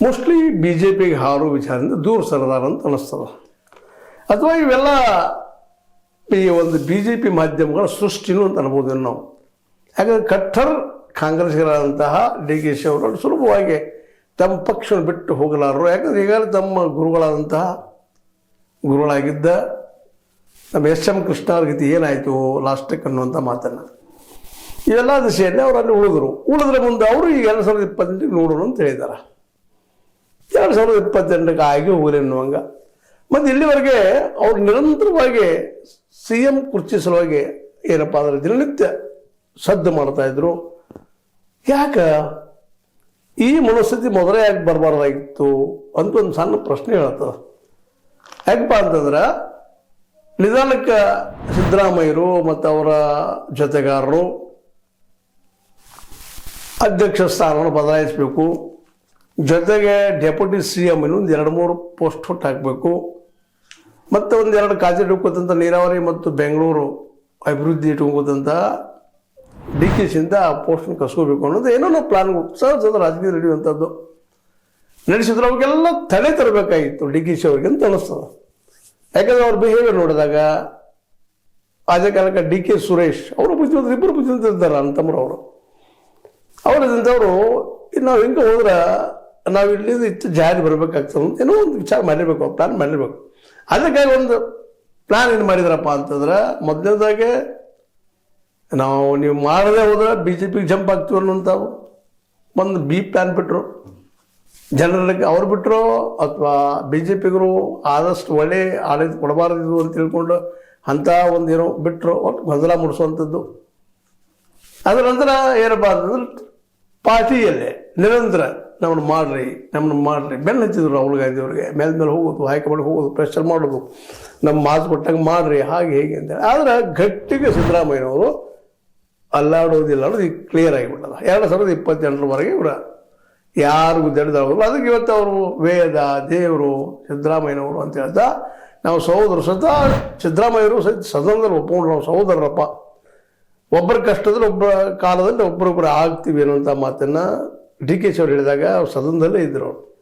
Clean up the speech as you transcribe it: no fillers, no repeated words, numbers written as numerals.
Mostly B J ಪಿಗೆ ಹಾರೋ ವಿಚಾರದಿಂದ ದೂರ ಸರದಾರ ಅಂತ ಅನ್ನಿಸ್ತದ. ಅಥವಾ ಇವೆಲ್ಲ ಈ ಒಂದು ಬಿ ಜೆ ಪಿ ಮಾಧ್ಯಮಗಳ ಸೃಷ್ಟಿನೂ ಅಂತ ಅನ್ಬೋದು ನಾವು. ಯಾಕಂದರೆ ಕಟ್ಟರ್ ಕಾಂಗ್ರೆಸ್ಗರಾದಂತಹ ಡಿ ಕೆ ಶಿ ಅವರು ಸುಲಭವಾಗಿ ತಮ್ಮ ಪಕ್ಷವನ್ನು ಬಿಟ್ಟು ಹೋಗಲಾರರು. ಯಾಕಂದರೆ ಈಗಾಗಲೇ ತಮ್ಮ ಗುರುಗಳಾಗಿದ್ದ ನಮ್ಮ ಎಸ್ ಎಂ ಕೃಷ್ಣ ಅವ್ರ ಗತಿ ಏನಾಯಿತು ಲಾಸ್ಟಕ್ಕೆ ಅನ್ನುವಂಥ ಮಾತನ್ನು ಇವೆಲ್ಲ ದಿಶೆಯಲ್ಲಿ ಅವರು ಅಲ್ಲಿ ಉಳಿದ್ರೆ ಮುಂದೆ ಅವರು ಈಗ 2028 ನೋಡೋಣ ಅಂತ ಹೇಳಿದ್ದಾರೆ. 2028 ಆಗಿ ಹೋಗಲಿ ಅನ್ನುವಂಗ. ಮತ್ತು ಇಲ್ಲಿವರೆಗೆ ಅವ್ರು ನಿರಂತರವಾಗಿ ಸಿ ಎಂ ಕುರ್ಚಿ ಸಲುವಾಗಿ ಏನಪ್ಪ ಅಂದರೆ ದಿನನಿತ್ಯ ಸದ್ದು ಮಾಡ್ತಾಯಿದ್ರು. ಯಾಕೆ ಈ ಮನಸ್ಥಿತಿ ಮೊದಲೇ ಯಾಕೆ ಬರಬಾರ್ದಾಗಿತ್ತು ಅಂತ ಒಂದು ಸಣ್ಣ ಪ್ರಶ್ನೆ ಹೇಳ್ತದೆ. ಯಾಕಪ್ಪ ಅಂತಂದ್ರೆ ನಿಧಾನಕ್ಕೆ ಸಿದ್ದರಾಮಯ್ಯರು ಮತ್ತು ಅವರ ಜೊತೆಗಾರರು ಅಧ್ಯಕ್ಷ ಸ್ಥಾನವನ್ನು ಬದಲಾಯಿಸಬೇಕು, ಜೊತೆಗೆ ಡೆಪ್ಯೂಟಿ ಸಿ ಎಮ್ ಒಂದು 2-3 ಪೋಸ್ಟ್ ಹೊಟ್ಟು ಹಾಕಬೇಕು, ಮತ್ತು 1-2 ಖಾತೆ ಇಟ್ಕೋತಂಥ ನೀರಾವರಿ ಮತ್ತು ಬೆಂಗಳೂರು ಅಭಿವೃದ್ಧಿ ಇಟ್ಕೋತಂಥ ಡಿ ಕೆ ಶಿಂದ ಆ ಪೋಸ್ಟನ್ನು ಕಸ್ಕೋಬೇಕು ಅನ್ನೋದು ಏನೋ ನಾವು ಪ್ಲಾನ್ಗಳು ಸಹಜ ರಾಜಕೀಯ ನಡೆಯುವಂಥದ್ದು ನಡೆಸಿದ್ರು. ಅವಾಗೆಲ್ಲ ತಡೆ ತರಬೇಕಾಗಿತ್ತು ಡಿ ಕೆ ಶಿ ಅವ್ರಿಗೆ ಅಂತ ಅನ್ನಿಸ್ತದೆ. ಯಾಕಂದರೆ ಅವ್ರ ಬಿಹೇವಿಯರ್ ನೋಡಿದಾಗ ಅದೇ ಕಾಲಕ್ಕೆ ಡಿ ಕೆ ಸುರೇಶ್ ಅವರು ಬುದ್ಧಿವಂತರು, ಇಬ್ಬರು ಬುದ್ಧಿವಂತರಿದ್ದಾರೆ ಅಂತಮ್ಮರವರು. ಅವರದಂಥವರು ನಾವು ಹಿಂಗೆ ಹೋದ್ರೆ ನಾವು ಇಲ್ಲಿಂದ ಇತ್ತು ಜಾರಿ ಬರಬೇಕಾಗ್ತದೆ ಅಂತ ಏನೋ ಒಂದು ವಿಚಾರ ಮಾಡಿರಬೇಕು, ಪ್ಲ್ಯಾನ್ ಮಾಡಿರ್ಬೇಕು. ಅದಕ್ಕಾಗಿ ಒಂದು ಪ್ಲ್ಯಾನ್ ಏನು ಮಾಡಿದ್ರಪ್ಪ ಅಂತಂದ್ರೆ ಮೊದಲನೇದಾಗೆ ನೀವು ಮಾಡದೆ ಹೋದ್ರೆ ಬಿ ಜೆ ಪಿಗೆ ಜಂಪ್ ಆಗ್ತೀವಿ ಅನ್ನೋಂಥವು ಒಂದು ಪ್ಲ್ಯಾನ್ ಬಿಟ್ಟರು. ಜನರಿಗೆ ಅವ್ರು ಬಿಟ್ಟರು ಅಥವಾ ಬಿ ಜೆ ಪಿಗರು ಆದಷ್ಟು ಒಳ್ಳೆ ಆಡಳಿತ ಕೊಡಬಾರದು ಅಂತ ತಿಳ್ಕೊಂಡು ಅಂಥ ಒಂದೇನೋ ಬಿಟ್ಟರು, ಒಟ್ಟು ಗೊಂದಲ ಮೂಡಿಸುವಂಥದ್ದು. ಅದರ ನಂತರ ಏನಪ್ಪ ಅಂತಂದ್ರೆ ಪಾರ್ಟಿಯಲ್ಲೇ ನಿರಂತರ ನಮ್ಮನ್ನು ಮಾಡ್ರಿ ಬೆನ್ನು ಹಚ್ಚಿದ್ರು ರಾಹುಲ್ ಗಾಂಧಿ ಅವ್ರಿಗೆ. ಮೇಲೆ ಹೋಗೋದು, ಹೈಕಮಾಂಡ್ಗೆ ಹೋಗೋದು, ಪ್ರೆಷರ್ ಮಾಡೋದು, ನಮ್ಮ ಮಾತು ಕೊಟ್ಟಂಗೆ ಮಾಡ್ರಿ ಹಾಗೆ ಹೇಗೆ ಅಂತೇಳಿ. ಆದರೆ ಗಟ್ಟಿಗೆ ಸಿದ್ದರಾಮಯ್ಯನವರು ಅಲ್ಲಾಡೋದಿಲ್ಲ ಅನ್ನೋದು ಈಗ ಕ್ಲಿಯರ್ ಆಗಿಬಿಟ್ಟದ. 2028 ಇವರು ಯಾರಿಗೂ ದಡ್ದಾಡೋದು. ಅದಕ್ಕೆ ಇವತ್ತು ಅವರು ವೇದ ದೇವರು ಸಿದ್ದರಾಮಯ್ಯನವರು ಅಂತ ಹೇಳ್ತಾ ನಾವು ಸಹೋದರು ಸಿದ್ದರಾಮಯ್ಯವರು ಸದನದಲ್ಲಿ ಒಪ್ಪಿಕೊಂಡ್ರು, ನಾವು ಸಹೋದರರಪ್ಪ, ಒಬ್ಬರ ಕಷ್ಟದಲ್ಲಿ ಒಬ್ಬರ ಕಾಲದಲ್ಲಿ ಒಬ್ಬರೊಬ್ಬರು ಆಗ್ತೀವಿ ಅನ್ನೋಂಥ ಮಾತನ್ನು ಡಿ ಕೆ ಶಿ ಅವ್ರು ಹೇಳಿದಾಗ ಅವ್ರು ಸದನದಲ್ಲೇ ಇದ್ದರು. ಅವರು